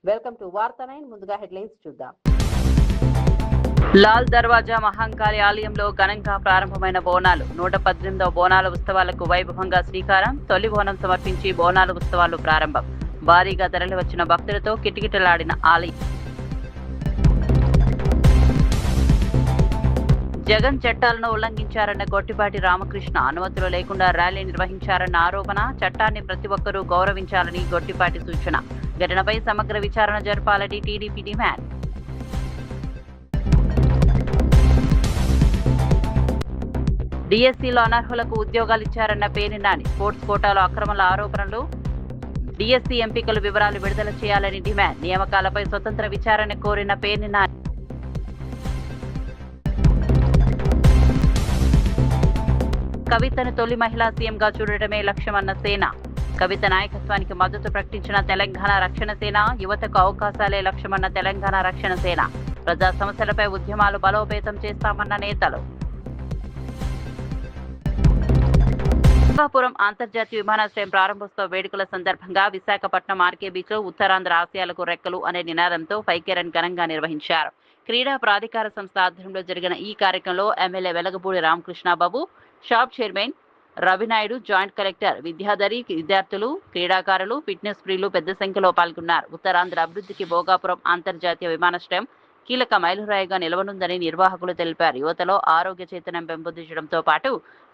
Welcome to వార్తా 9. ముందుగా headlines చూద్దాం. లాల్ దర్వాజా మహంకాళి ఆలయంలో ఘనంగా ప్రారంభమైన బోనాలు. 118వ బోనాల ఉత్సవాలకు వైభవంగా శ్రీకారం. తొలి బోనం సమర్పించి బోనాల ఉత్సవాలు ప్రారంభం. భారీగా తరలివచ్చిన భక్తులతో కిటకిటలాడిన ఆలయం. జగన్ చట్టాలను ఉల్లంఘించారన్న గొట్టిపాటి రామకృష్ణ. అనుమతులు లేకుండా ర్యాలీ నిర్వహించారన్న ఆరోపణ. చట్టాన్ని ప్రతి ఒక్కరూ గౌరవించాలని గొట్టిపాటి సూచన. ఘటనపై సమగ్ర విచారణ జరపాలని టీడీపీ డిమాండ్. డిఎస్సీలో అనర్హులకు ఉద్యోగాలు ఇచ్చారన్న పేర్ని నాని. స్పోర్ట్స్ కోటాలో అక్రమాల ఆరోపణలు. డిఎస్సీ ఎంపికల వివరాలు విడుదల చేయాలని డిమాండ్. నియామకాలపై స్వతంత్ర విచారణ కోరిన పేర్ని నాని. కవితను తొలి మహిళా సీఎంగా చూడటమే లక్ష్యమన్న సేన. కవిత నాయకత్వానికి మద్దతు ప్రకటించిన తెలంగాణ రక్షణ సేన. యువతకు అవకాశాలే లక్ష్యమన్న తెలంగాణ రక్షణ సేన. ప్రజా సమస్యలపై ఉద్యమాలు బలోపేతం చేస్తామన్న నేతలు. భోగాపురం అంతర్జాతీయ విమానాశ్రయం ప్రారంభోత్సవ వేడుకల సందర్భంగా విశాఖపట్నం ఆర్కే బీచ్లో ఉత్తరాంధ్ర ఆశయాలకు రెక్కలు అనే నినాదంతో ఫైకేరన్ ఘనంగా నిర్వహించారు. క్రీడా ప్రాధికార సంస్థ ఆధ్వర్యంలో జరిగిన ఈ కార్యక్రమంలో MLA Velagapudi Ramakrishna Babu, shop chairman Ravi Naidu, joint collector Vidyadhari, విద్యార్థులు, క్రీడాకారులు, ఫిట్నెస్ ప్రియులు పెద్ద సంఖ్యలో పాల్గొన్నారు. ఉత్తరాంధ్ర అభివృద్ధికి భోగాపురం అంతర్జాతీయ విమానాశ్రయం కీలక మైలురాయిగా నిలవనుందని నిర్వాహకులు తెలిపారు. యువతలో ఆరోగ్య చైతన్యం పెంపొందించడంతో పాటు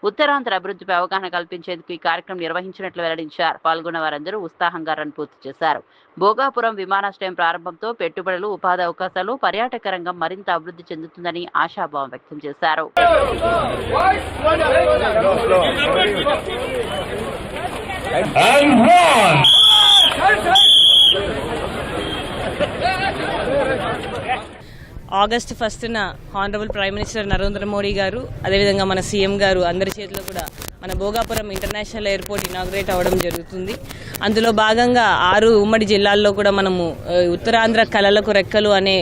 ఉత్తరాంధ్ర అభివృద్ధిపై అవగాహన కల్పించేందుకు ఈ కార్యక్రమం నిర్వహించినట్లు వెల్లడించారు. పాల్గొన్న వారందరూ ఉత్సాహంగా రన్ పూర్తి చేశారు. భోగాపురం విమానాశ్రయం ప్రారంభంతో పెట్టుబడులు, ఉపాధి అవకాశాలు, పర్యాటక రంగం మరింత అభివృద్ధి చెందుతుందని ఆశాభావం వ్యక్తం చేశారు. ఆగస్టు 1న honourable prime minister Narendra Modi గారు, అదేవిధంగా మన సీఎం గారు అందరి చేతిలో కూడా మన భోగాపురం ఇంటర్నేషనల్ ఎయిర్పోర్ట్ ఇనాగ్రేట్ అవ్వడం జరుగుతుంది. అందులో భాగంగా 6 ఉమ్మడి జిల్లాల్లో కూడా మనము ఉత్తరాంధ్ర కళలకు రెక్కలు అనే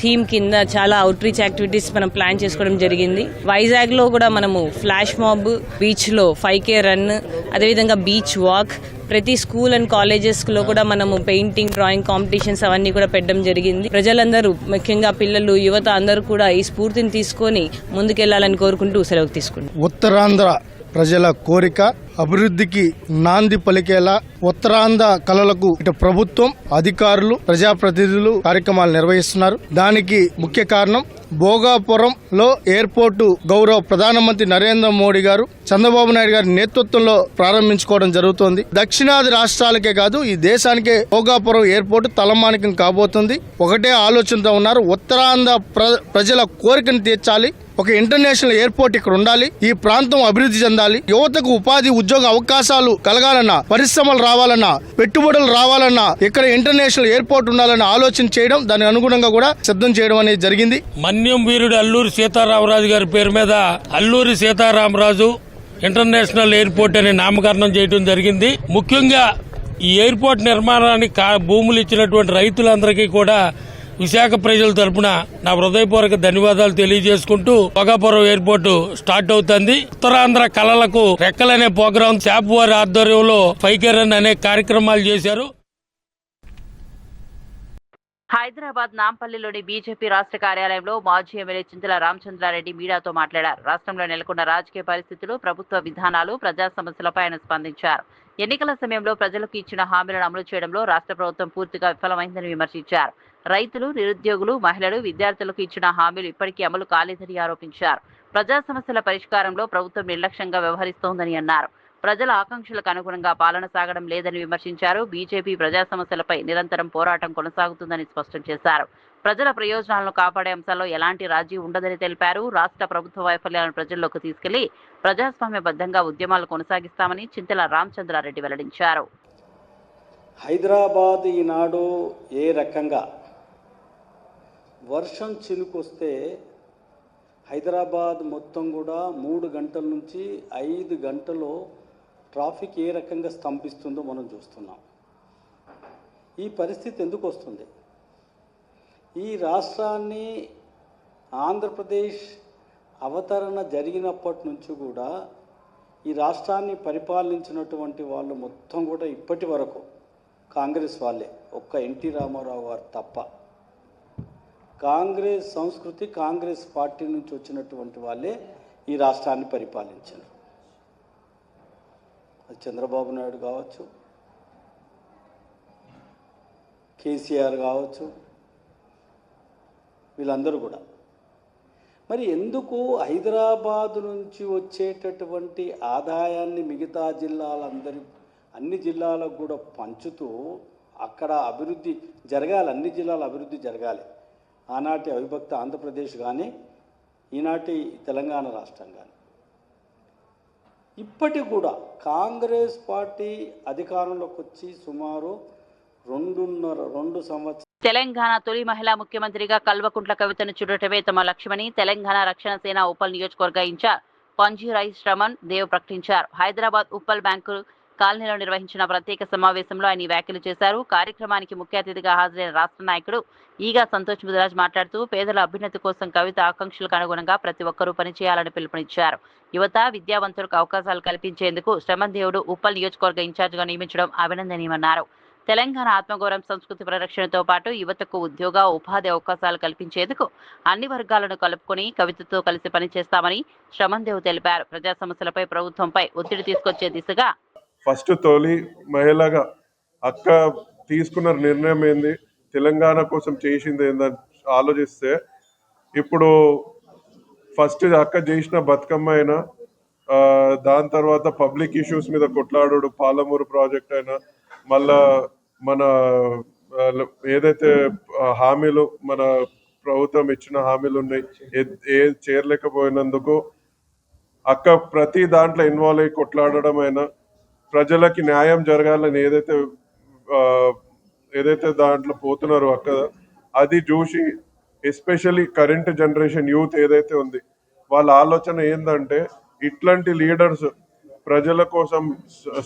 థీమ్ కింద చాలా అవుట్ రీచ్ యాక్టివిటీస్ మనం ప్లాన్ చేసుకోవడం జరిగింది. వైజాగ్లో కూడా మనము ఫ్లాష్ మాబ్, బీచ్లో 5K రన్, అదేవిధంగా బీచ్ వాక్, ప్రతి స్కూల్ అండ్ కాలేజెస్లో కూడా మనము పెయింటింగ్, డ్రాయింగ్ కాంపిటీషన్స్ అవన్నీ కూడా పెట్టడం జరిగింది. ప్రజలందరూ, ముఖ్యంగా పిల్లలు, యువత అందరూ కూడా ఈ స్ఫూర్తిని తీసుకొని ముందుకెళ్లాలని కోరుకుంటూ సెలవు తీసుకుంటాం. ఉత్తరాంధ్ర ప్రజల కోరిక అభివృద్ధికి నాంది పలికేలా ఉత్తరాంధ్ర కళలకు ఇటు ప్రభుత్వం, అధికారులు, ప్రజాప్రతినిధులు కార్యక్రమాలు నిర్వహిస్తున్నారు. దానికి ముఖ్య కారణం భోగాపురంలో ఎయిర్పోర్టు గౌరవ ప్రధానమంత్రి నరేంద్ర మోడీ గారు, చంద్రబాబు నాయుడు గారి నేతృత్వంలో ప్రారంభించుకోవడం జరుగుతోంది. దక్షిణాది రాష్ట్రాలకే కాదు, ఈ దేశానికే భోగాపురం ఎయిర్పోర్టు తలమానికం కాబోతుంది. ఒకటే ఆలోచనతో ఉన్నారు. ఉత్తరాంధ్ర ప్రజల కోరికను తీర్చాలి. ఒక ఇంటర్నేషనల్ ఎయిర్పోర్ట్ ఇక్కడ ఉండాలి. ఈ ప్రాంతం అభివృద్ధి చెందాలి. యువతకు ఉపాధి, ఉద్యోగ అవకాశాలు కలగాలన్నా, పరిశ్రమలు రావాలన్నా, పెట్టుబడులు రావాలన్నా ఇక్కడ ఇంటర్నేషనల్ ఎయిర్పోర్ట్ ఉండాలన్న ఆలోచన చేయడం, దానికి అనుగుణంగా కూడా సిద్ధం చేయడం అనేది జరిగింది. మన్యం వీరుడు అల్లూరి సీతారామరాజు గారి పేరు మీద అల్లూరి సీతారామరాజు ఇంటర్నేషనల్ ఎయిర్పోర్ట్ అనే నామకరణం చేయడం జరిగింది. ముఖ్యంగా ఈ ఎయిర్పోర్ట్ నిర్మాణానికి భూములు ఇచ్చినటువంటి రైతులందరికీ కూడా విశాఖ ప్రజల తరపున నా హృదయపూర్వక ధన్యవాదాలు తెలియజేసుకుంటూ భోగాపురం ఎయిర్పోర్టు స్టార్ట్ అవుతుంది. ఉత్తరాంధ్ర కళలకు రెక్కలనే ప్రోగ్రాం శాప్ వారి ఆధ్వర్యంలో 5K రన్ అనే కార్యక్రమాలు చేశారు. హైదరాబాద్ నాంపల్లిలోని బీజేపీ రాష్ట్ర కార్యాలయంలో మాజీ ఎమ్మెల్యే చింతల రామచంద్రారెడ్డి మీడియాతో మాట్లాడారు. రాష్ట్రంలో నెలకొన్న రాజకీయ పరిస్థితులు, ప్రభుత్వ విధానాలు, ప్రజా సమస్యలపై ఆయన స్పందించారు. ఎన్నికల సమయంలో ప్రజలకు ఇచ్చిన హామీలను అమలు చేయడంలో రాష్ట్ర ప్రభుత్వం పూర్తిగా విఫలమైందని విమర్శించారు. రైతులు, నిరుద్యోగులు, మహిళలు, విద్యార్థులకు ఇచ్చిన హామీలు ఇప్పటికీ అమలు కాలేదని ఆరోపించారు. ప్రజా సమస్యల పరిష్కారంలో ప్రభుత్వం నిర్లక్ష్యంగా వ్యవహరిస్తోందని అన్నారు. ప్రజల ఆకాంక్షలకు అనుగుణంగా పాలన సాగడం లేదని విమర్శించారు. బీజేపీ ప్రజా సమస్యలపై నిరంతరం పోరాటం కొనసాగుతుందని స్పష్టం చేశారు. ప్రజల ప్రయోజనాలను కాపాడే అంశాల్లో ఎలాంటి రాజీ ఉండదని తెలిపారు. రాష్ట్ర ప్రభుత్వ వైఫల్యాలను ప్రజల్లోకి తీసుకెళ్లి ప్రజాస్వామ్యబద్ధంగా ఉద్యమాలు కొనసాగిస్తామని చింతల రామచంద్రారెడ్డి వెల్లడించారు. హైదరాబాద్ ఈనాడు ఏ రకంగా వర్షం చినుకొస్తే హైదరాబాద్ మొత్తం కూడా 3 గంటల నుంచి 5 గంటలు ట్రాఫిక్ ఏ రకంగా స్తంభిస్తుందో మనం చూస్తున్నాం. ఈ పరిస్థితి ఎందుకు వస్తుంది? ఈ రాష్ట్రాన్ని ఆంధ్రప్రదేశ్ అవతరణ జరిగినప్పటి నుంచి కూడా ఈ రాష్ట్రాన్ని పరిపాలించినటువంటి వాళ్ళు మొత్తం కూడా ఇప్పటి వరకు కాంగ్రెస్ వాళ్ళే. ఒక్క ఎన్టీ రామారావు గారు తప్ప కాంగ్రెస్ సంస్కృతి, కాంగ్రెస్ పార్టీ నుంచి వచ్చినటువంటి వాళ్ళే ఈ రాష్ట్రాన్ని పరిపాలించారు. అది చంద్రబాబు నాయుడు కావచ్చు, కేసీఆర్ కావచ్చు, వీళ్ళందరూ కూడా. మరి ఎందుకు హైదరాబాదు నుంచి వచ్చేటటువంటి ఆదాయాన్ని మిగతా అన్ని జిల్లాలకు కూడా పంచుతూ అక్కడ అభివృద్ధి జరగాలి, అన్ని జిల్లాల అభివృద్ధి జరగాలి. ఆనాటి అవిభక్త ఆంధ్రప్రదేశ్ కానీ, ఈనాటి తెలంగాణ రాష్ట్రం కానీ. ఇప్పటికి కూడా కాంగ్రెస్ పార్టీ అధికారంలోకి వచ్చి సుమారు 2 సంవత్సరాలు. తెలంగాణ తొలి మహిళా ముఖ్యమంత్రిగా కల్వకుంట్ల కవితను చూడటమే తమ లక్ష్యమని తెలంగాణ రక్షణ సేన ఉప్పల్ నియోజకవర్గ ఇన్ఛార్జ్ పంజీరాయ్ శ్రమణ్ దేవ్ ప్రకటించారు. హైదరాబాద్ ఉప్పల్ బ్యాంకు కాలనీలో నిర్వహించిన ప్రత్యేక సమావేశంలో ఆయన వ్యాఖ్యలు చేశారు. కార్యక్రమానికి ముఖ్య అతిథిగా హాజరైన రాష్ట్ర నాయకుడు ఈగా సంతోష్ ముదిరాజ్ మాట్లాడుతూ పేదల అభ్యున్నతి కోసం కవిత ఆకాంక్షలకు అనుగుణంగా ప్రతి ఒక్కరూ పనిచేయాలని పిలుపునిచ్చారు. యువత, విద్యావంతులకు అవకాశాలు కల్పించేందుకు శ్రమణ్ దేవుడు ఉప్పల్ నియోజకవర్గ ఇన్ఛార్జిగా నియమించడం అభినందనీయమన్నారు. తెలంగాణ ఆత్మగౌరవం, సంస్కృతి పరిరక్షణతో పాటు యువతకు ఉద్యోగ, ఉపాధి అవకాశాలు కల్పించేందుకు అన్ని వర్గాలను కలుపుకొని కవితతో కలిసి పనిచేస్తామని శ్రమణ్ దేవ్ తెలిపారు. ప్రజా సమస్యలపై ప్రభుత్వంపై ఒత్తిడి తీసుకొచ్చే దిశగా ఫస్ట్ తొలి మహిళగా అక్క తీసుకున్న నిర్ణయం ఏంది, తెలంగాణ కోసం చేసింది ఏందని ఆలోచిస్తే ఇప్పుడు ఫస్ట్ అక్క చేసిన బతుకమ్మ అయినా, దాని తర్వాత పబ్లిక్ ఇష్యూస్ మీద కొట్లాడు పాలమూరు ప్రాజెక్ట్ అయినా, మళ్ళా మన ఏదైతే హామీలు మన ప్రభుత్వం ఇచ్చిన హామీలు ఉన్నాయి చేరలేకపోయినందుకు అక్క ప్రతి దాంట్లో ఇన్వాల్వ్ అయ్యి కొట్లాడడం అయినా, ప్రజలకి న్యాయం జరగాలని ఏదైతే దాంట్లో పోతున్నారో అక్క అది చూసి ఎస్పెషల్లీ కరెంట్ జనరేషన్ యూత్ ఏదైతే ఉంది వాళ్ళ ఆలోచన ఏంటంటే ఇట్లాంటి లీడర్స్ ప్రజల కోసం,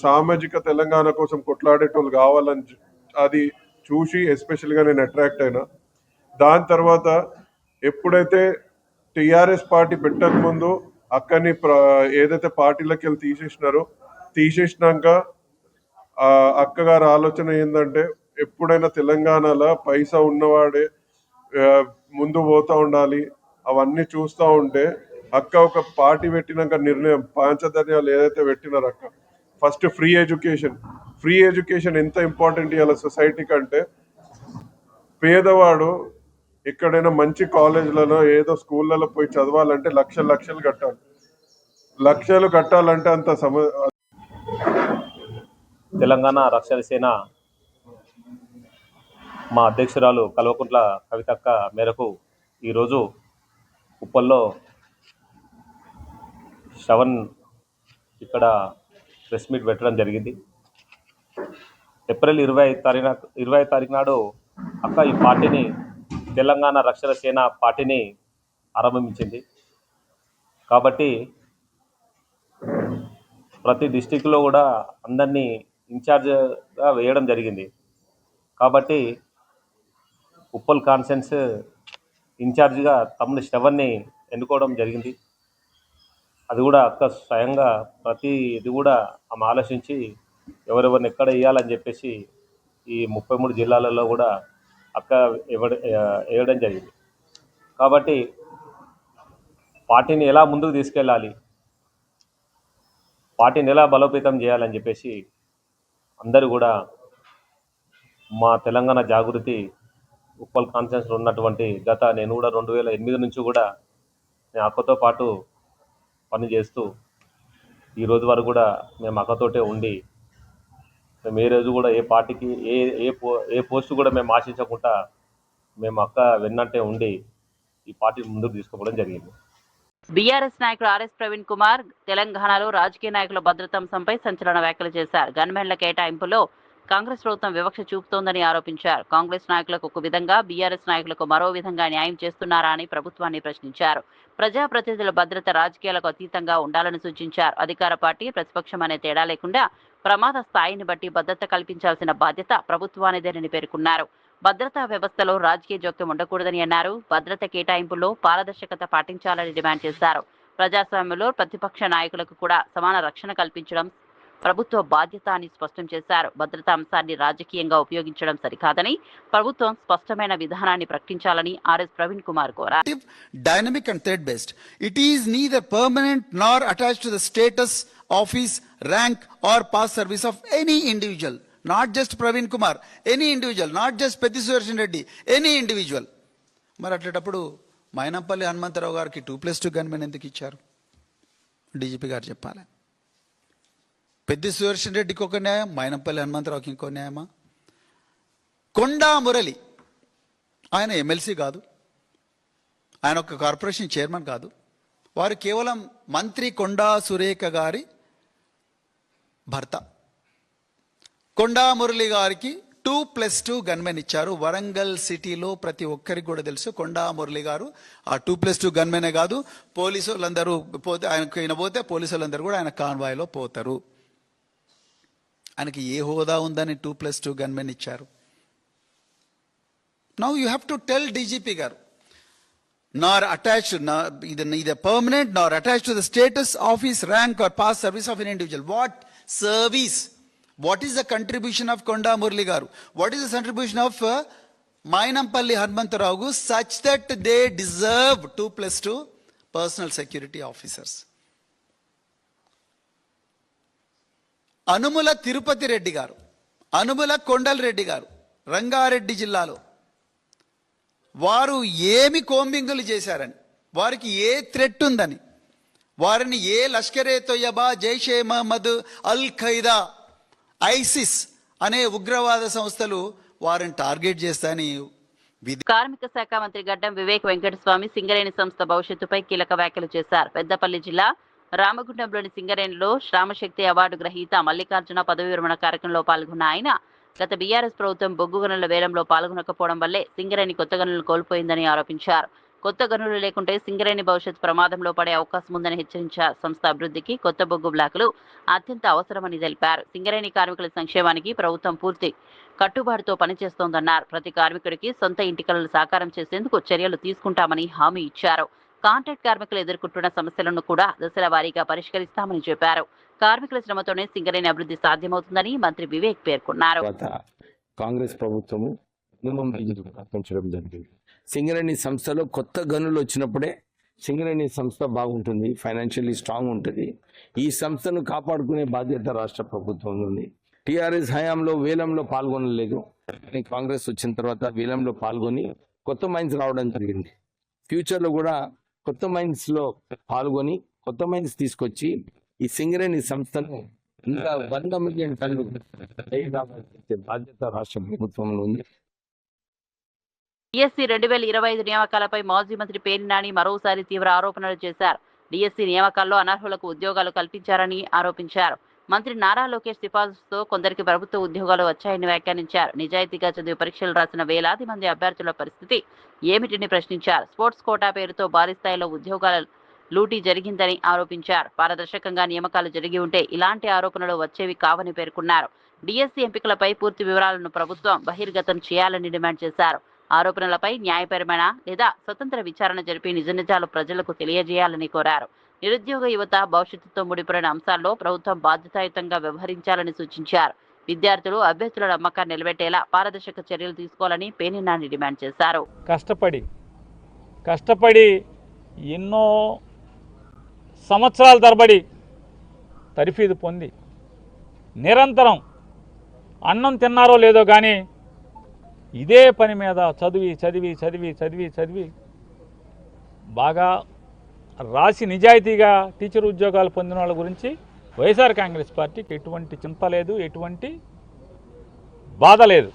సామాజిక తెలంగాణ కోసం కొట్లాడేటోళ్ళు కావాలని అది చూసి ఎస్పెషల్గా నేను అట్రాక్ట్ అయినా. దాని తర్వాత ఎప్పుడైతే టీఆర్ఎస్ పార్టీ పెట్టక ముందు అక్కని ఏదైతే పార్టీలకి వెళ్ళి తీసేసినాక అక్కగారి ఆలోచన ఏంటంటే ఎప్పుడైనా తెలంగాణలో పైసా ఉన్నవాడే ముందు పోతూ ఉండాలి, అవన్నీ చూస్తూ ఉంటే అక్క ఒక పార్టీ పెట్టినాక నిర్ణయం పాంచధర్యాలు ఏదైతే పెట్టినారు అక్క ఫస్ట్ ఫ్రీ ఎడ్యుకేషన్ ఎంత ఇంపార్టెంట్ ఇవాళ సొసైటీ కంటే. పేదవాడు ఎక్కడైనా మంచి కాలేజ్లలో ఏదో స్కూళ్ళలో పోయి చదవాలంటే లక్షలు కట్టాలంటే అంత తెలంగాణ రక్షణ సేన మా అధ్యక్షురాలు కల్వకుంట్ల కవితక్క మేరకు ఈరోజు ఉప్పల్లో శ్రవణ్ ఇక్కడ ప్రెస్ మీట్ పెట్టడం జరిగింది. ఏప్రిల్ 20 తారీఖు నాడు అక్క ఈ పార్టీని, తెలంగాణ రక్షణ సేన పార్టీని ఆరంభించింది. కాబట్టి ప్రతి డిస్టిక్లో కూడా అందరినీ ఇన్ఛార్జ్గా వేయడం జరిగింది. కాబట్టి ఉప్పల్ కాన్ఫరెన్స్ ఇన్ఛార్జిగా తమ్ముడు శ్రవణ్ని ఎన్నుకోవడం జరిగింది. అది కూడా అక్క స్వయంగా ఇది కూడా ఆమె ఆలోచించి ఎవరెవరిని ఎక్కడ వేయాలని చెప్పేసి ఈ 33 జిల్లాలలో కూడా అక్క వేయడం జరిగింది. కాబట్టి పార్టీని ఎలా ముందుకు తీసుకెళ్ళాలి, పార్టీని ఎలా బలోపేతం చేయాలని చెప్పేసి అందరూ కూడా మా తెలంగాణ జాగృతి ఉప్పల్ కాన్ఫరెన్స్లో ఉన్నటువంటి నేను కూడా 2008 నుంచి కూడా నేను అక్కతో పాటు పనిచేస్తూ ఈ రోజు వరకు కూడా మేము అక్కతోటే ఉండి, మేము ఏ రోజు కూడా ఏ పార్టీకి ఏ పోస్టు కూడా మేము ఆశించకుండా మేము అక్క వెన్నంటే ఉండి ఈ పార్టీని ముందుకు తీసుకుపోవడం జరిగింది. బీఆర్ఎస్ నాయకుడు ఆర్ఎస్ ప్రవీణ్ కుమార్ తెలంగాణలో రాజకీయ నాయకుల భద్రతా అంశంపై సంచలన వ్యాఖ్యలు చేశారు. గన్మెన్ల కేటాయింపులో కాంగ్రెస్ ప్రభుత్వం వివక్ష చూపుతోందని ఆరోపించారు. కాంగ్రెస్ నాయకులకు ఒక విధంగా, బీఆర్ఎస్ నాయకులకు మరో విధంగా న్యాయం చేస్తున్నారా అని ప్రభుత్వాన్ని ప్రశ్నించారు. ప్రజాప్రతినిధుల భద్రత రాజకీయాలకు అతీతంగా ఉండాలని సూచించారు. అధికార పార్టీ, ప్రతిపక్షం అనే తేడా లేకుండా ప్రమాద స్థాయిని బట్టి భద్రత కల్పించాల్సిన బాధ్యత ప్రభుత్వానిదేనని పేర్కొన్నారు. భద్రతా వ్యవస్థలో రాజకీయ జోక్యం ఉండకూడదని అన్నారు. భద్రత కేటాయింపుల్లో పారదర్శకత పాటించాలని డిమాండ్ చేశారు. ప్రజాస్వామ్యంలో ప్రతిపక్ష నాయకులకు కూడా సమాన రక్షణ కల్పించడం ప్రభుత్వ బాధ్యత అని స్పష్టం చేశారు. భద్రతా అంశాన్ని రాజకీయంగా ఉపయోగించడం సరికాదని ప్రభుత్వం స్పష్టమైన విధానాన్ని ప్రకటించాలని ఆర్ఎస్ ప్రవీణ్ కుమార్ కోరారు. Dynamic and threat based. It is neither permanent nor attached to the status, office, rank or past service of any individual. Not just Praveen Kumar, any individual, not just Petti Sudarshan Reddy, any individual. మరి అట్లేటప్పుడు మైనంపల్లి హనుమంతరావు గారికి 2+2 gunmen ఎందుకు ఇచ్చారు? DGP గారు చెప్పాలి. పెద్ది సుదర్శన్ రెడ్డికి ఒక న్యాయం, మైనంపల్లి హనుమంతరావుకి ఇంకో న్యాయమా? కొండా మురళి ఆయన ఎమ్మెల్సీ కాదు, ఆయన ఒక కార్పొరేషన్ చైర్మన్ కాదు, వారు కేవలం మంత్రి కొండా సురేఖ గారి భర్త. కొండా మురళి గారికి 2+2 గన్మెన్ ఇచ్చారు. వరంగల్ సిటీలో ప్రతి ఒక్కరికి కూడా తెలుసు కొండా మురళి గారు ఆ 2+2 గన్మెనే కాదు, పోలీసు వాళ్ళందరూ పోతే ఆయనకు పోతే పోలీసు వాళ్ళందరూ కూడా ఆయన కాన్వాయ్లో పోతారు. ఆయనకి ఏ హోదా ఉందని 2+2 గన్మెన్ ఇచ్చారు? Now you have to tell DGP గారు, నార్ attached, neither permanent nor attached to the status, office, rank or past service of an individual. What service? What is the contribution of Konda Murli garu? What is the contribution of Mainampalli Hanumantarao such that they deserve 2+2 personal security officers? Anumula Tirupati Reddy గారు, అనుముల కొండల్ రెడ్డి గారు రంగారెడ్డి జిల్లాలో వారు ఏమి కోంబింగులు చేశారని, వారికి ఏ threat ఉందని, వారిని ఏ లష్కరే తొయ్యబా, జైషే మహమ్మద్, అల్ Qaeda, ISIS అనే ఉగ్రవాద సంస్థలు వారిని టార్గెట్ చేస్తాయని. కార్మిక శాఖ మంత్రి గడ్డం వివేక్ వెంకటస్వామి సింగరేణి సంస్థ భవిష్యత్తుపై కీలక వ్యాఖ్యలు చేశారు. పెద్దపల్లి జిల్లా రామగుండంలోని సింగరేణిలో శ్రామశక్తి అవార్డు గ్రహీత మల్లికార్జున పదవి విరమణ కార్యక్రమంలో పాల్గొన్న ఆయన గత బీఆర్ఎస్ ప్రభుత్వం బొగ్గు గనుల వేలంలో పాల్గొనకపోవడం వల్లే సింగరేణి కొత్త గనులను కోల్పోయిందని ఆరోపించారు. కొత్త గనులు లేకుంటే సింగరేణి భవిష్యత్ ప్రమాదంలో పడే అవకాశం ఉందని హెచ్చరించారు. సంస్థ అభివృద్ధికి కొత్త బొగ్గు బ్లాకులు అత్యంత అవసరమని తెలిపారు. సింగరేణి కార్మికుల సంక్షేమానికి ప్రభుత్వం పూర్తి కట్టుబాటుతో పనిచేస్తోందన్నారు. ప్రతి కార్మికుడికి సొంత ఇంటికలను సాకారం చేసేందుకు చర్యలు తీసుకుంటామని హామీ ఇచ్చారు. కాంట్రాక్ట్ కార్మికులు ఎదుర్కొంటున్న సమస్యలను కూడా దశల వారీగా పరిష్కరిస్తామని చెప్పారు. కార్మికుల శ్రమతోనే సింగరేణి అభివృద్ధి సాధ్యమవుతుందని మంత్రి వివేక్ పేర్కొన్నారు. కాంగ్రెస్ ప్రభుత్వము పెంచడం జరిగింది. సింగరేణి సంస్థలో కొత్త గనులు వచ్చినప్పుడే సింగరేణి సంస్థ బాగుంటుంది, ఫైనాన్షియల్లీ స్ట్రాంగ్ ఉంటుంది. ఈ సంస్థను కాపాడుకునే బాధ్యత రాష్ట్ర ప్రభుత్వం ఉంది. టీఆర్ఎస్ హయాంలో వేలంలో పాల్గొనలేదు, కానీ కాంగ్రెస్ వచ్చిన తర్వాత వేలంలో పాల్గొని కొత్త మైన్స్ రావడం జరిగింది. ఫ్యూచర్లో కూడా కొత్త మైన్స్ లో పాల్గొని కొత్త మైన్స్ తీసుకొచ్చి ఈ సింగరేణి సంస్థను ఇంకా 100 మిలియన్ టన్నులు బాధ్యత రాష్ట్ర ప్రభుత్వంలో ఉంది. డిఎస్సీ 2025 నియామకాలపై మాజీ మంత్రి పేర్ని నాని మరోసారి తీవ్ర ఆరోపణలు చేశారు. డిఎస్సీ నియామకాల్లో అనర్హులకు ఉద్యోగాలు కల్పించారని ఆరోపించారు. మంత్రి నారా లోకేష్ సిఫార్సుతో కొందరికి ప్రభుత్వ ఉద్యోగాలు వచ్చాయని వ్యాఖ్యానించారు. నిజాయితీగా చదివి పరీక్షలు రాసిన వేలాది మంది అభ్యర్థుల పరిస్థితి ఏమిటిని ప్రశ్నించారు. స్పోర్ట్స్ కోటా పేరుతో భారీ స్థాయిలో ఉద్యోగాల లూటీ జరిగిందని ఆరోపించారు. పారదర్శకంగా నియామకాలు జరిగి ఉంటే ఇలాంటి ఆరోపణలు వచ్చేవి కావని పేర్కొన్నారు. డిఎస్సీ ఎంపికలపై పూర్తి వివరాలను ప్రభుత్వం బహిర్గతం చేయాలని డిమాండ్ చేశారు. ఆరోపణలపై న్యాయపరమైన లేదా స్వతంత్ర విచారణ జరిపి నిజ నిజాలు ప్రజలకు తెలియజేయాలని కోరారు. నిరుద్యోగ యువత భవిష్యత్తుతో ముడిపడిన అంశాల్లో ప్రభుత్వం బాధ్యతాయుతంగా వ్యవహరించాలని సూచించారు. విద్యార్థులు అభ్యర్థుల నమ్మకాన్ని నిలబెట్టేలా పారదర్శక చర్యలు తీసుకోవాలని పేర్ని నాని డిమాండ్ చేశారు. కష్టపడి ఎన్నో సంవత్సరాల తరబడి తరఫీదు పొంది నిరంతరం అన్నం తిన్నారో లేదో కానీ ఇదే పని మీద చదివి బాగా రాసి నిజాయితీగా టీచర్ ఉద్యోగాలు పొందిన వాళ్ళ గురించి వైఎస్ఆర్ కాంగ్రెస్ పార్టీకి ఎటువంటి చింత లేదు, ఎటువంటి బాధ లేదు.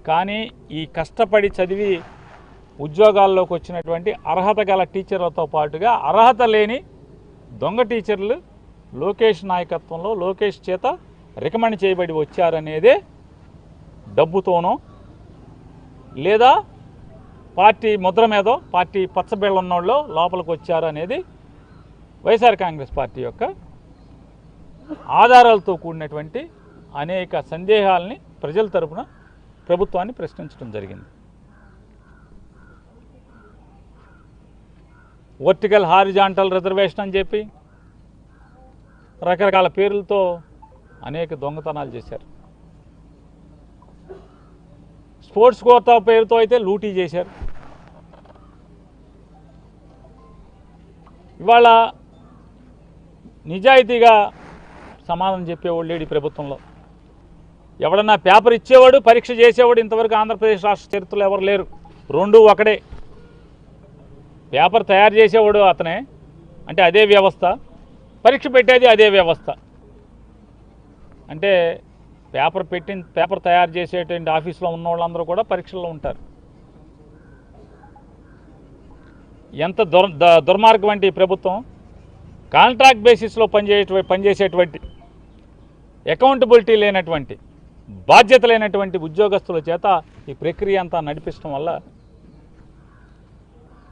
కానీ ఈ కష్టపడి చదివి ఉద్యోగాల్లోకి వచ్చినటువంటి అర్హత గల టీచర్లతో పాటుగా అర్హత లేని దొంగ టీచర్లు లోకేష్ నాయకత్వంలో లోకేష్ చేత రికమెండ్ చేయబడి వచ్చారనేదే డబ్బుతోనో లేదా పార్టీ ముద్ర మీదో పార్టీ పచ్చబిళ్ళ ఉన్నోళ్ళు లోపలికి వచ్చారు అనేది వైఎస్ఆర్ కాంగ్రెస్ పార్టీ యొక్క ఆధారాలతో కూడినటువంటి అనేక సందేహాలని ప్రజల తరపున ప్రభుత్వాన్ని ప్రశ్నించడం జరిగింది. వర్టికల్ హారిజాంటల్ రిజర్వేషన్ అని చెప్పి రకరకాల పేర్లతో అనేక దొంగతనాలు చేశారు. స్పోర్ట్స్ కోటా పేరుతో అయితే లూటీ చేశారు. ఇవాళ నిజాయితీగా సమాధానం చెప్పేవాళ్ళు లేడు ఈ ప్రభుత్వంలో. ఎవడన్నా పేపర్ ఇచ్చేవాడు, పరీక్ష చేసేవాడు ఇంతవరకు ఆంధ్రప్రదేశ్ రాష్ట్ర చరిత్రలో ఎవరు లేరు. రెండు ఒకడే. పేపర్ తయారు చేసేవాడు అతనే, అంటే అదే వ్యవస్థ, పరీక్ష పెట్టేది అదే వ్యవస్థ. అంటే పేపర్ తయారు చేసేటువంటి ఆఫీస్లో ఉన్న వాళ్ళందరూ కూడా పరీక్షల్లో ఉంటారు. ఎంత దుర్మార్గం అంటే ఈ ప్రభుత్వం కాంట్రాక్ట్ బేసిస్లో పనిచేసేటువంటి అకౌంటబిలిటీ లేనటువంటి, బాధ్యత లేనటువంటి ఉద్యోగస్తుల చేత ఈ ప్రక్రియ అంతా నడిపించడం వల్ల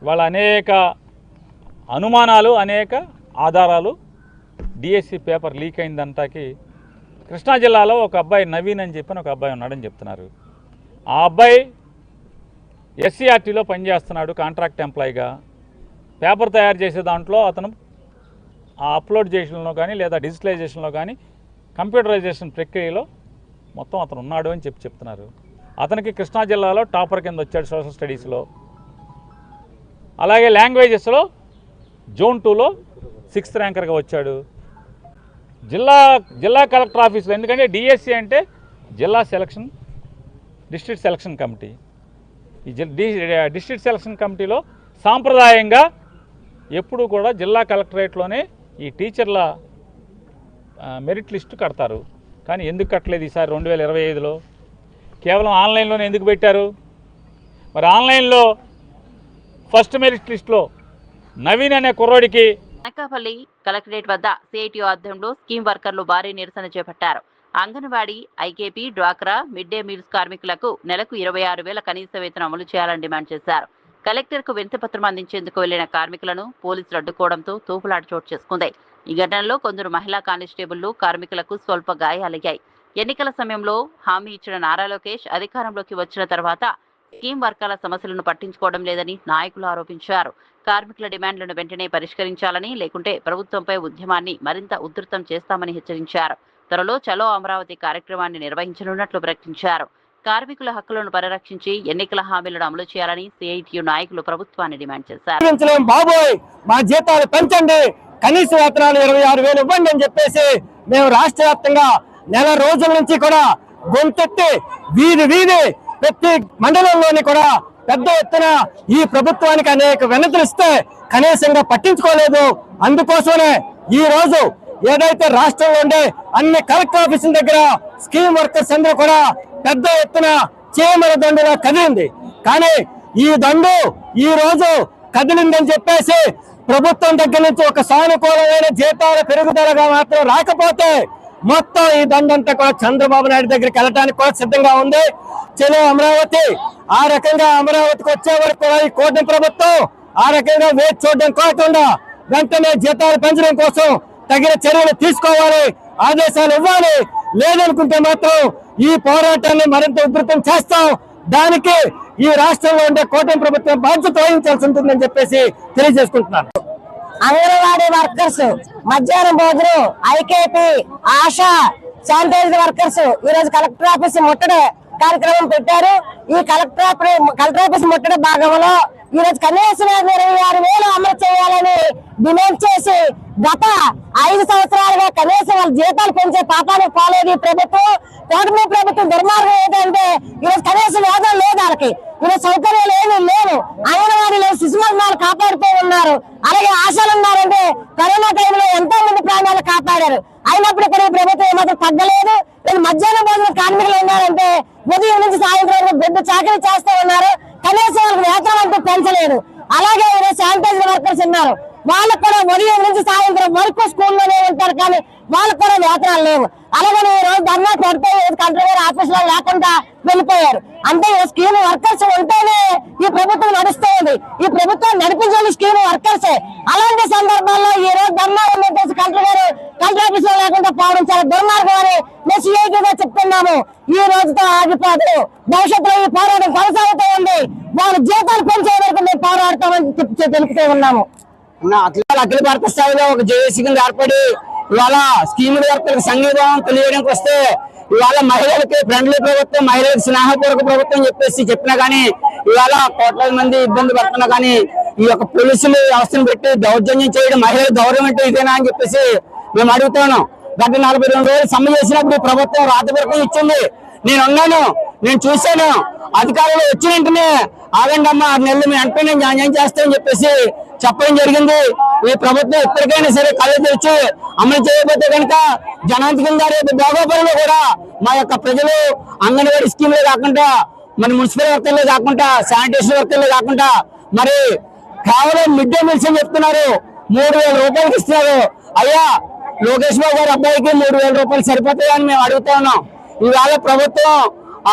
ఇవాళ అనేక అనుమానాలు, అనేక ఆధారాలు. డిఎస్సి పేపర్ లీక్ అయిందంటాకి కృష్ణా జిల్లాలో ఒక అబ్బాయి నవీన్ అని చెప్పిన ఒక అబ్బాయి ఉన్నాడని చెప్తున్నారు. ఆ అబ్బాయి ఎస్సీఆర్టీలో పనిచేస్తున్నాడు కాంట్రాక్ట్ ఎంప్లాయీగా. పేపర్ తయారు చేసే దాంట్లో అతను ఆ అప్లోడ్ చేసడంలో కానీ లేదా డిజిటలైజేషన్లో కానీ కంప్యూటరైజేషన్ ప్రక్రియలో మొత్తం అతను ఉన్నాడు అని చెప్తున్నారు. అతనికి కృష్ణా జిల్లాలో టాపర్ కింద వచ్చాడు సోషల్ స్టడీస్లో. అలాగే లాంగ్వేజెస్లో జోన్ 2లో 6th ర్యాంకర్గా వచ్చాడు. జిల్లా కలెక్టర్ ఆఫీస్లో, ఎందుకంటే డిఎస్సి అంటే డిస్ట్రిక్ట్ సెలక్షన్ కమిటీ. ఈ డిస్ట్రిక్ట్ సెలక్షన్ కమిటీలో సాంప్రదాయంగా ఎప్పుడు కూడా జిల్లా కలెక్టరేట్లోనే ఈ టీచర్ల మెరిట్ లిస్టు కడతారు. కానీ ఎందుకు కట్టలేదు ఈసారి 2025లో? కేవలం ఆన్లైన్లోనే ఎందుకు పెట్టారు? మరి ఆన్లైన్లో ఫస్ట్ మెరిట్ లిస్టులో నవీన్ అనే కుర్రోడికి అనకాపల్లి కలెక్టరేట్ వద్ద సిఐటియు ఆధ్వర్యంలో స్కీమ్ వర్కర్లు భారీ నిరసన చేపట్టారు. అంగన్వాడీ, ఐకేపీ, డ్వాక్రా, మిడ్ డే మీల్స్ కార్మికులకు నెలకు 26,000 కనీస వేతనం అమలు చేయాలని డిమాండ్ చేశారు. కలెక్టర్కు వినతిపత్రం అందించేందుకు వెళ్లిన కార్మికులను పోలీసులు అడ్డుకోవడంతో తోపులాట చోటు చేసుకుంది. ఈ ఘటనలో కొందరు మహిళా కానిస్టేబుళ్లు, కార్మికులకు స్వల్ప గాయాలయ్యాయి. ఎన్నికల సమయంలో హామీ ఇచ్చిన నారా లోకేష్ అధికారంలోకి వచ్చిన తర్వాత స్కీమ్ వర్కర్ల సమస్యలను పట్టించుకోవడం లేదని నాయకులు ఆరోపించారు. కార్మికుల డిమాండ్లను వెంటనే పరిష్కరించాలని, లేకుంటే ప్రభుత్వంపై ఉద్యమాన్ని మరింత ఉధృతం చేస్తామని హెచ్చరించారు. త్వరలో చలో అమరావతి కార్యక్రమాన్ని నిర్వహించనున్నట్లు ప్రకటించారు. కార్మికుల హక్కులను పరిరక్షించి ఎన్నికల హామీలను అమలు చేయాలని సిఐటియు నాయకులు ప్రభుత్వాన్ని డిమాండ్ చేశారు. బాబోయ్, మా జీతాలు పెంచండి, కనీస వేతనాలు 26,000 ఇవ్వండి అని చెప్పేసి మేము రాష్ట్ర వ్యాప్తంగా నెల రోజుల నుంచి కూడా గొంతెత్తి వీధి ప్రతి మండలంలోని కూడా పెద్ద ఎత్తున ఈ ప్రభుత్వానికి అనేక వినతులు ఇస్తే కనీసంగా పట్టించుకోలేదు. అందుకోసమే ఈ రోజు ఏదైతే రాష్ట్రంలో ఉండే అన్ని కలెక్టర్ ఆఫీసుల దగ్గర స్కీమ్ వర్కర్స్ అందరూ కూడా పెద్ద ఎత్తున చీమల దండుగా కదిలింది. కానీ ఈ దండు ఈ రోజు కదిలిందని చెప్పేసి ప్రభుత్వం దగ్గర నుంచి ఒక సానుకూలమైన జీతాల పెరుగుదలగా మాత్రం రాకపోతే మొత్తం ఈ దండంతా కూడా చంద్రబాబు నాయుడు దగ్గరికి వెళ్ళడానికి కూడా సిద్ధంగా ఉంది. చలో అమరావతి, ఆ రకంగా అమరావతికి వచ్చే వరకు కూడా ఈ కూటమి ప్రభుత్వం ఆ రకంగా వేచి చూడడం కాకుండా వెంటనే జీతాలు పెంచడం కోసం తగిన చర్యలు తీసుకోవాలి, ఆదేశాలు ఇవ్వాలి. లేదనుకుంటే మాత్రం ఈ పోరాటాన్ని మరింత ఉధృతం చేస్తాం. దానికి ఈ రాష్ట్రంలో ఉండే కూటమి ప్రభుత్వం బాధ్యత వహించాల్సి ఉంటుందని చెప్పేసి తెలియజేసుకుంటున్నాను. అంగన్వాడీ వర్కర్స్, మధ్యాహ్నం భోజనం, ఐకేపీ, ఆశా, శానిటైజర్ వర్కర్స్ ఈ రోజు కలెక్టర్ ఆఫీస్ ముట్టడి కార్యక్రమం పెట్టారు. ఈ కలెక్టర్ ఆఫీస్ ముట్టడి భాగంలో ఈ రోజు కనీసం 26,000 అమలు చేయాలని డిమాండ్ చేసి గత 5 సంవత్సరాలుగా కనీసం వాళ్ళ జీతాలు పెంచే పాపానికి పోలేదు ఈ ప్రభుత్వం. కూటమి ప్రభుత్వం దుర్మార్గం ఏంటంటే ఈరోజు కనీసం వేతనం లేదు వాళ్ళకి, ఈరోజు సౌకర్యాలు ఏమీ లేవు. అంగన్వాడీలో శిశుమరణాలు కాపాడుతూ ఉన్నారు. అలాగే ఆశలు ఉన్నారంటే కరోనా టైంలో ఎంతో మంది ప్రాణాలు కాపాడారు. అయినప్పుడు కూడా ఈ ప్రభుత్వం ఏమాత్రం తగ్గలేదు. మధ్యాహ్నం భోజన కార్మికులు ఉన్నారంటే ఉదయం నుంచి సాయంత్రం వరకు బిడ్డ చాకరీ చేస్తూ ఉన్నారు. కనీసం వాళ్ళకి వేతనం అంటూ పెంచలేదు. అలాగే శానిటైజర్ వర్కర్స్ ఉన్నారు, వాళ్ళకు కూడా ఉదయం నుంచి సాయంత్రం వరకు స్కూల్లోనే ఉంటారు, కానీ వాళ్ళకు కూడా వేతనాలు లేవు. అలాగే ఈ రోజు ధర్నా పెడితే కలెక్టర్ గారు ఆఫీస్ లో లేకుండా వెళ్ళిపోయారు. అంటే స్కీమ్ వర్కర్స్ ఉంటేనే ఈ ప్రభుత్వం నడుస్తుంది. ఈ ప్రభుత్వం నడిపించేది స్కీమ్ వర్కర్సే. అలాంటి సందర్భాల్లో ఈ రోజు ధర్నా ఉన్నట్టు కలెక్టర్ గారు కలెక్టర్ ఆఫీస్ లో లేకుండా పోవడం చాలా దుర్మార్గం అని మేము సిఐటిగా చెప్తున్నాము. ఈ రోజుతో ఆగిపోదు, భవిష్యత్తులో ఈ పోరాటం కొనసాగుతూ ఉంది. వాళ్ళ జీతాలు పెంచే వరకు మేము పోరాడతామని తెలుపుతూ ఉన్నాము. అఖిల భారత స్థాయిలో ఒక జేఏసీ కింద ఏర్పడి ఇవాళ స్కీముల వర్కర్లకు సంఘీభావం తెలియడానికి వస్తే ఇవాళ మహిళలకి ఫ్రెండ్లీ ప్రభుత్వం, మహిళలకు స్నేహపూర్వక ప్రభుత్వం చెప్పినా కానీ ఇవాళ కోట్లాది మంది ఇబ్బంది పడుతున్నా కానీ ఈ యొక్క పోలీసులు వ్యవస్థను పెట్టి దౌర్జన్యం చేయడం మహిళల గౌరవం అంటే ఇదేనా అని చెప్పేసి మేము అడుగుతున్నాం. గత 42 రోజులు సమ్మె చేసినప్పుడు ప్రభుత్వం రాతపూర్వకం ఇచ్చింది. నేనున్నాను, నేను చూశాను. అధికారులు వచ్చిన వెంటనే ఆగండి అమ్మా 6 నెలలు మీ వెంటనే న్యాయం చేస్తామని చెప్పేసి చెప్పడం జరిగింది. ఈ ప్రభుత్వం ఎప్పటికైనా సరే కళ్ళు తెరిచి అమలు చేయకపోతే కనుక జనాంతికంగా రేపు భోగాపురంలో కూడా మా యొక్క ప్రజలు అంగన్వాడీ స్కీమ్లే కాకుండా మరి మున్సిపల్ వర్కర్లే కాకుండా శానిటేషన్ వర్కర్లే కాకుండా మరి కేవలం మిడ్ డే మీల్స్ అని చెప్తున్నారు. 3,000 రూపాయలకి ఇస్తున్నారు. అయ్యా లోకేష్ బాబు గారి అబ్బాయికి 3,000 రూపాయలు సరిపోతాయని మేము అడుగుతా ఉన్నాం. ఈవేళ ప్రభుత్వం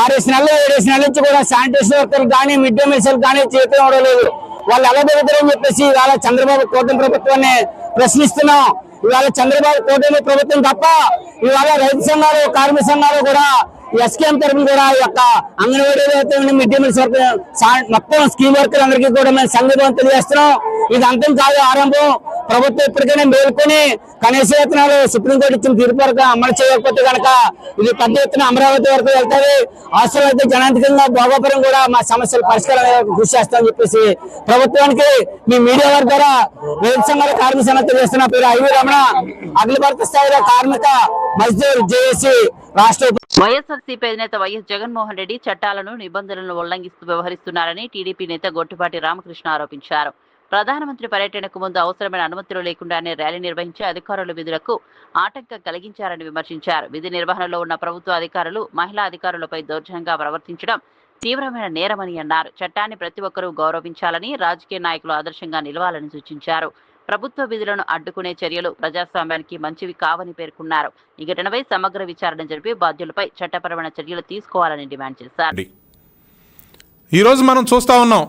6 నెలలు 7 నెలల నుంచి కూడా శానిటేషన్ వర్కర్లు కానీ మిడ్ డే మీల్స్ కానీ చేతి ఇవ్వలేదు. వాళ్ళు ఎలా పెరుగుతారని చెప్పేసి ఇవాళ చంద్రబాబు కూటమి ప్రభుత్వాన్ని ప్రశ్నిస్తున్నాం. ఇవాళ చంద్రబాబు కూటమి ప్రభుత్వం తప్ప ఇవాళ రైతు సంఘాలు, కార్మిక సంఘాలు కూడా ఎస్కేఎం తరఫున కూడా ఈ యొక్క anganwadi mid day meals work మొత్తం స్కీమ్ వర్కర్లు అందరికీ కూడా మేము సంఘీభావం తెలియజేస్తున్నాం. ఇది అంతం కాదు, ఆరంభం. ప్రభుత్వం ఇప్పటికైనా మేల్కొని కనీస వేతనాలు సుప్రీంకోర్టు ఇచ్చిన తీర్పు వరకు అమలు చేయకపోతే కనుక ఇది పెద్ద ఎత్తున అమరావతి వరకు వెళ్తారు. అవసరమైతే జనాంతికంగా భోగాపురం కూడా మా సమస్యల పరిష్కారం కృషి చేస్తామని చెప్పేసి ప్రభుత్వానికి మీ మీడియా వారి ద్వారా రైతు సంఘాల కార్మిక సంఘం తెలియజేస్తున్న పేరు ఐవి రమణ, అఖిల భారత స్థాయిలో కార్మిక మజ్దూర్ జేఏసీ రాష్ట్ర. వైఎస్ఆర్సీపీ అధినేత వైఎస్ జగన్మోహన్ రెడ్డి చట్టాలను, నిబంధనలను ఉల్లంఘిస్తూ వ్యవహరిస్తున్నారని టీడీపీ నేత గొట్టిపాటి రామకృష్ణ ఆరోపించారు. ప్రధానమంత్రి పర్యటనకు ముందు అవసరమైన అనుమతులు లేకుండానే ర్యాలీ నిర్వహించి అధికారుల విధులకు ఆటంకం కలిగించారని విమర్శించారు. విధి నిర్వహణలో ఉన్న ప్రభుత్వ అధికారులు మహిళా అధికారులపై దౌర్జన్యంగా ప్రవర్తించడం తీవ్రమైన నేరమని అన్నారు. చట్టాన్ని ప్రతి ఒక్కరూ గౌరవించాలని, రాజకీయ నాయకులు ఆదర్శంగా నిలవాలని సూచించారు. ప్రభుత్వ విధులను అడ్డుకునే చర్యలు ప్రజాస్వామ్యానికి మంచివి కావని పేర్కొన్నారు. ఈ ఘటనపై సమగ్ర విచారణ జరిపి బాధ్యులపై చట్టపరమైన చర్యలు తీసుకోవాలని డిమాండ్ చేశారు. ఈరోజు మనం చూస్తా ఉన్నాం,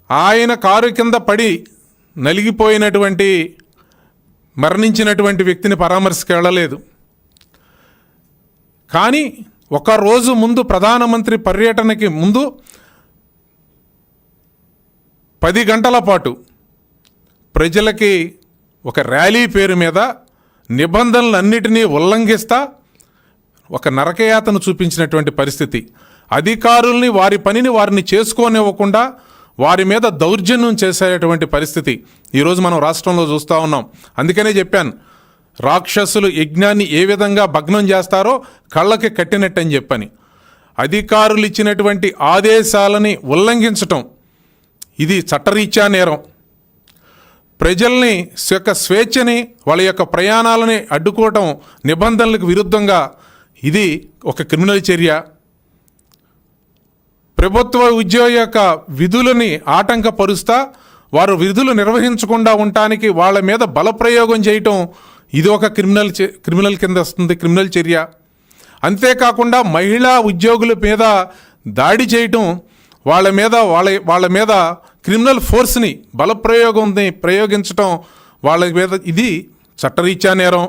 ఆయన కారు కింద పడి నలిగిపోయినటువంటి మరణించినటువంటి వ్యక్తిని పరామర్శకు వెళ్ళలేదు. కానీ ఒక రోజు ముందు ప్రధానమంత్రి పర్యటనకి ముందు 10 గంటల పాటు ప్రజలకి ఒక ర్యాలీ పేరు మీద నిబంధనలన్నిటినీ ఉల్లంఘిస్తా ఒక నరకయాతను చూపించినటువంటి పరిస్థితి. అధికారుల్ని వారి పనిని వారిని చేసుకోనివ్వకుండా వారి మీద దౌర్జన్యం చేసేటువంటి పరిస్థితి ఈరోజు మనం రాష్ట్రంలో చూస్తూ ఉన్నాం. అందుకనే చెప్పాను, రాక్షసులు యజ్ఞాన్ని ఏ విధంగా భగ్నం చేస్తారో కళ్ళకి కట్టినట్టని చెప్పని. అధికారులు ఇచ్చినటువంటి ఆదేశాలని ఉల్లంఘించటం ఇది చట్టరీత్యా నేరం. ప్రజల్ని యొక్క స్వేచ్ఛని, వాళ్ళ యొక్క ప్రయాణాలని అడ్డుకోవటం నిబంధనలకు విరుద్ధంగా ఇది ఒక క్రిమినల్ చర్య. ప్రభుత్వ ఉద్యోగి యొక్క విధులని ఆటంకపరుస్తా వారు విధులు నిర్వహించకుండా ఉండటానికి వాళ్ళ మీద బలప్రయోగం చేయటం ఇది ఒక క్రిమినల్ కింద వస్తుంది, క్రిమినల్ చర్య. అంతేకాకుండా మహిళా ఉద్యోగుల మీద దాడి చేయటం, వాళ్ళ మీద క్రిమినల్ ఫోర్స్ని బలప్రయోగాన్ని ప్రయోగించటం వాళ్ళ మీద ఇది చట్టరీత్యా నేరం.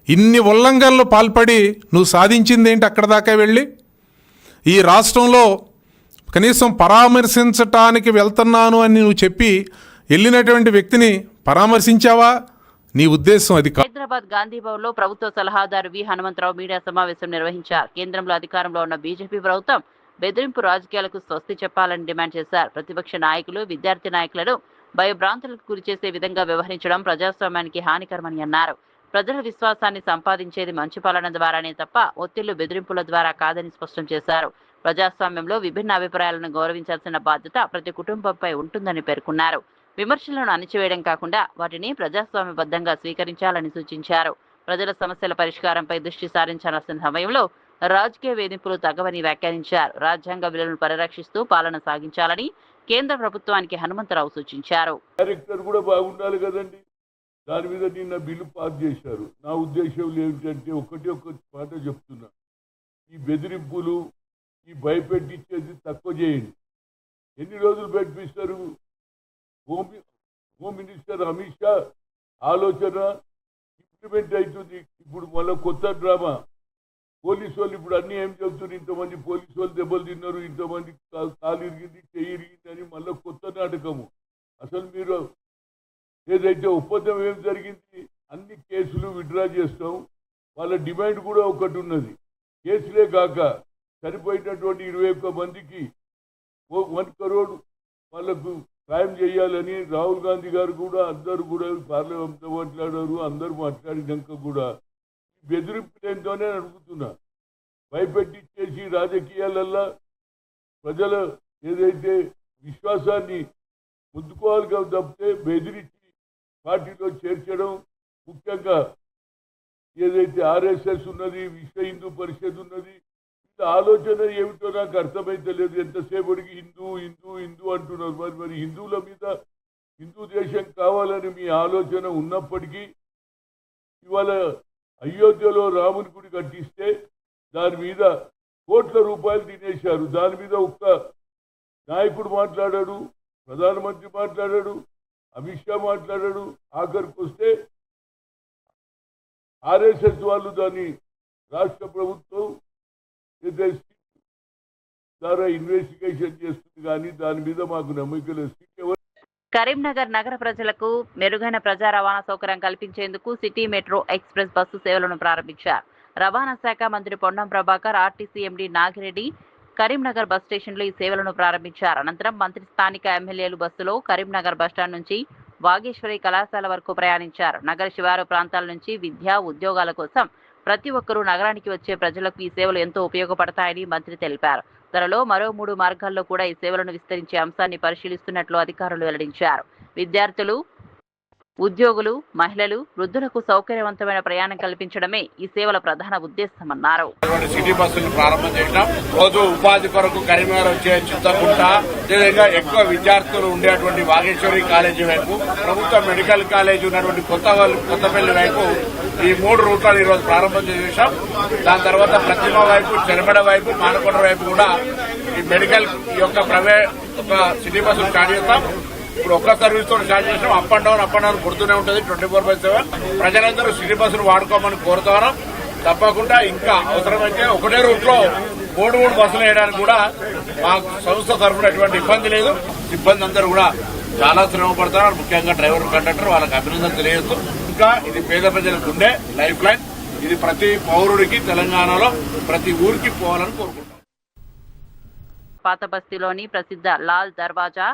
ఇన్ని ఉల్లంఘనలు పాల్పడి నువ్వు సాధించింది ఏంటి? అక్కడ దాకా వెళ్ళి ఈ రాష్ట్రంలో కనీసం పరామర్శించటానికి వెళ్తున్నాను అని నువ్వు చెప్పి వెళ్ళినటువంటి వ్యక్తిని పరామర్శించావా? నీ ఉద్దేశం అది కాదు. హైదరాబాద్ గాంధీ భవన్ లో ప్రభుత్వ సలహాదారు వి హనుమంతరావు మీడియా సమావేశం నిర్వహించారు. కేంద్రంలో అధికారంలో ఉన్న బీజేపీ ప్రభుత్వం బెదిరింపు రాజకీయాలకు స్వస్తి చెప్పాలని డిమాండ్ చేశారు. ప్రతిపక్ష నాయకులు, విద్యార్థి నాయకులను భయభ్రాంతులకు గురిచేసే విధంగా వ్యవహరించడం ప్రజాస్వామ్యానికి హానికరమని అన్నారు. ప్రజల విశ్వాసాన్ని సంపాదించేది మంచి పాలన ద్వారానే తప్ప ఒత్తిళ్లు, బెదిరింపుల ద్వారా కాదని స్పష్టం చేశారు. ప్రజాస్వామ్యంలో విభిన్న అభిప్రాయాలను గౌరవించాల్సిన బాధ్యత ప్రతి కుటుంబంపై ఉంటుందని పేర్కొన్నారు. విమర్శలను అణిచివేయడం కాకుండా వాటిని ప్రజాస్వామ్యబద్ధంగా స్వీకరించాలని సూచించారు. ప్రజల సమస్యల పరిష్కారంపై దృష్టి సారించాల్సిన సమయంలో రాజకీయ వేధింపులు తగవని వ్యాఖ్యానించారు. రాజ్యాంగ విలువలను పరిరక్షిస్తూ పాలన సాగించాలని కేంద్ర ప్రభుత్వానికి హనుమంతరావు సూచించారు. డైరెక్టర్ కూడా బాగుండాలి కదండి. దాని మీద నిన్న బిల్లు పాస్ చేశారు. నా ఉద్దేశం ఏమిటంటే ఒక్క మాట చెప్తున్నా, ఈ బెదిరింపులు, ఈ భయపెట్టించేది తక్కువ చేయండి. ఎన్ని రోజులు పెట్టిస్తారు? హోమ్ మినిస్టర్ అమిత్ షా ఆలోచన ఇంప్లిమెంట్ అవుతుంది. ఇప్పుడు మళ్ళీ కొత్త డ్రామా. పోలీసు వాళ్ళు ఇప్పుడు అన్నీ ఏం చెప్తున్నారు, ఇంతమంది పోలీసు వాళ్ళు దెబ్బలు తిన్నారు, ఇంతమంది కాలు ఇరిగింది, చెయ్యి ఇరిగింది అని మళ్ళీ కొత్త నాటకము. అసలు మీరు ఏదైతే ఒప్పందం ఏం జరిగింది, అన్ని కేసులు విత్డ్రా చేస్తాం. వాళ్ళ డిమాండ్ కూడా ఒకటి ఉన్నది. కేసులే కాక చనిపోయినటువంటి 21 మందికి 1 crore వాళ్ళకు సాయం చేయాలని రాహుల్ గాంధీ గారు కూడా అందరూ కూడా పార్లమెంట్లో మాట్లాడారు. అందరూ మాట్లాడినాక కూడా బెదిరింపులతోనే అడుగుతున్నా. భయపెట్టించేసి రాజకీయాలల్లో ప్రజల ఏదైతే విశ్వాసాన్ని ముందుకోవాలి తప్పితే బెదిరించి పార్టీలో చేర్చడం, ముఖ్యంగా ఏదైతే ఆర్ఎస్ఎస్ ఉన్నది, విశ్వ హిందూ పరిషత్ ఉన్నది, ఇంత ఆలోచన ఏమిటో నాకు అర్థమైతలేదు. ఎంతసేపటికి హిందూ హిందూ హిందూ అంటున్నారు. మరి హిందువుల మీద హిందూ దేశం కావాలని మీ ఆలోచన ఉన్నప్పటికీ ఇవాళ అయోధ్యలో రాముని గుడి కట్టిస్తే దాని మీద కోట్ల రూపాయలు తినేశారు. దాని మీద ఒక్క నాయకుడు మాట్లాడాడు, ప్రధానమంత్రి మాట్లాడాడు, అమిత్ షా మాట్లాడాడు. ఆఖరికి వస్తే ఆర్ఎస్ఎస్ వాళ్ళు దాన్ని రాష్ట్ర ప్రభుత్వం ద్వారా ఇన్వెస్టిగేషన్ చేస్తుంది, కానీ దాని మీద మాకు నమ్మకం లేదు. కరీంనగర్ నగర ప్రజలకు మెరుగైన ప్రజా రవాణా సౌకర్యం కల్పించేందుకు సిటీ మెట్రో ఎక్స్ప్రెస్ బస్సు సేవలను ప్రారంభించారు. రవాణా శాఖ మంత్రి Ponnam Prabhakar, RTC MD Nagireddy Karimnagar bus స్టేషన్లో ఈ సేవలను ప్రారంభించారు. అనంతరం మంత్రి స్థానిక ఎమ్మెల్యేలు బస్సులో కరీంనగర్ బస్టాండ్ నుంచి వాగేశ్వరి కళాశాల వరకు ప్రయాణించారు. నగర శివారు ప్రాంతాల నుంచి విద్య, ఉద్యోగాల కోసం ప్రతి ఒక్కరూ నగరానికి వచ్చే ప్రజలకు ఈ సేవలు ఎంతో ఉపయోగపడతాయని మంత్రి తెలిపారు. త్వరలో మరో 3 మార్గాల్లో కూడా ఈ సేవలను విస్తరించే అంశాన్ని పరిశీలిస్తున్నట్లు అధికారులు వెల్లడించారు. విద్యార్థులు, ఉద్యోగులు, మహిళలు, వృద్ధులకు సౌకర్యవంతమైన ప్రయాణం కల్పించడమే ఈ సేవల ప్రధాన ఉద్దేశమన్నారు. సిటీ బస్సులు ప్రారంభం చేసినాం. రోజు ఉపాధి కొరకు కరీంనగర్ వచ్చే చింతకుంట, అదేవిధంగా ఎక్కువ విద్యార్థులు ఉండేటువంటి వాగేశ్వరి కాలేజీ వైపు, ప్రభుత్వ మెడికల్ కాలేజీ ఉన్నటువంటి కొత్తపల్లి వైపు ఈ 3 రూట్లను ఈ రోజు ప్రారంభం చేశాం. దాని తర్వాత ప్రతిమ వైపు, చెరమడ వైపు, మానకొండ వైపు కూడా ఈ మెడికల్ యొక్క ప్రైవేట్ సిటీ బస్సులు స్టార్ట్ చేస్తాం. ఇప్పుడు ఒక్క సర్వీస్ తో స్టార్ట్ చేసినాం. అప్ అండ్ డౌన్ కొడుతూనే ఉంటుంది 24/7. ప్రజలందరూ సిటీ బస్సులు వాడుకోమని కోరుతారు. తప్పకుండా ఇంకా అవసరమైతే ఒకటే రూట్ లో 3 బస్సులు వేయడానికి కూడా మా సంస్థ తరఫున ఎటువంటి ఇబ్బంది లేదు. సిబ్బంది అందరూ కూడా చాలా శ్రమ పడతారు. ముఖ్యంగా డ్రైవర్, కండక్టర్, వాళ్ళకి అభినందన తెలియజేస్తూ ఇంకా ఇది పేద ప్రజలకు ఉండే లైఫ్ లైన్. ఇది ప్రతి పౌరుడికి తెలంగాణలో ప్రతి ఊరికి పోవాలని కోరుకుంటున్నాం. పాత బస్తీలోని ప్రసిద్ధ లాల్ దర్వాజా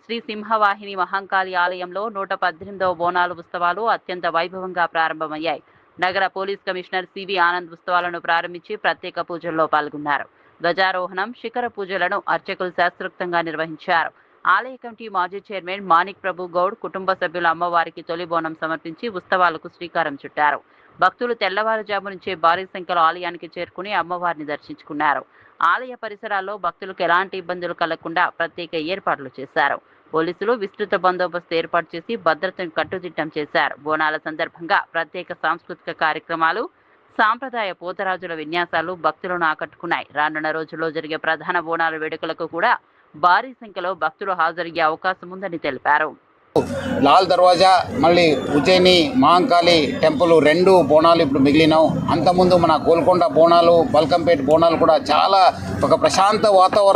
శ్రీ సింహవాహిని మహంకాళి ఆలయంలో 118వ బోనాలు ఉత్సవాలు అత్యంత వైభవంగా ప్రారంభమయ్యాయి. నగర పోలీస్ కమిషనర్ సివి ఆనంద్ ఉత్సవాలను ప్రారంభించి ప్రత్యేక పూజల్లో పాల్గొన్నారు. ధ్వజారోహణం, శిఖర పూజలను అర్చకులు శాస్త్రోక్తంగా నిర్వహించారు. ఆలయ కమిటీ మాజీ చైర్మన్ మాణిక్ ప్రభు గౌడ్ కుటుంబ సభ్యుల అమ్మవారికి తొలి బోనం సమర్పించి ఉత్సవాలకు శ్రీకారం చుట్టారు. భక్తులు తెల్లవారుజాము నుంచే భారీ సంఖ్యలో ఆలయానికి చేరుకుని అమ్మవారిని దర్శించుకున్నారు. ఆలయ పరిసరాల్లో భక్తులకు ఎలాంటి ఇబ్బందులు కలగకుండా ప్రత్యేక ఏర్పాట్లు చేశారు. పోలీసులు విస్తృత బందోబస్తు ఏర్పాటు చేసి భద్రతను కట్టుదిట్టం చేశారు. బోనాల సందర్భంగా ప్రత్యేక సాంస్కృతిక కార్యక్రమాలు, సాంప్రదాయ పోతరాజుల విన్యాసాలు భక్తులను ఆకట్టుకున్నాయి. రానున్న రోజుల్లో జరిగే ప్రధాన బోనాల వేడుకలకు కూడా భారీ సంఖ్యలో భక్తులు హాజరయ్యే అవకాశం ఉందని తెలిపారు. లాల్ దర్వాజా మళ్ళీ ఉజ్జయిని మహంకాళి టెంపుల్ 2 బోనాలు ఇప్పుడు మిగిలినాం. అంతకుముందు మన గోల్కొండ బోనాలు, బల్కంపేట బోనాలు కూడా చాలా ఒక ప్రశాంత వాతావరణం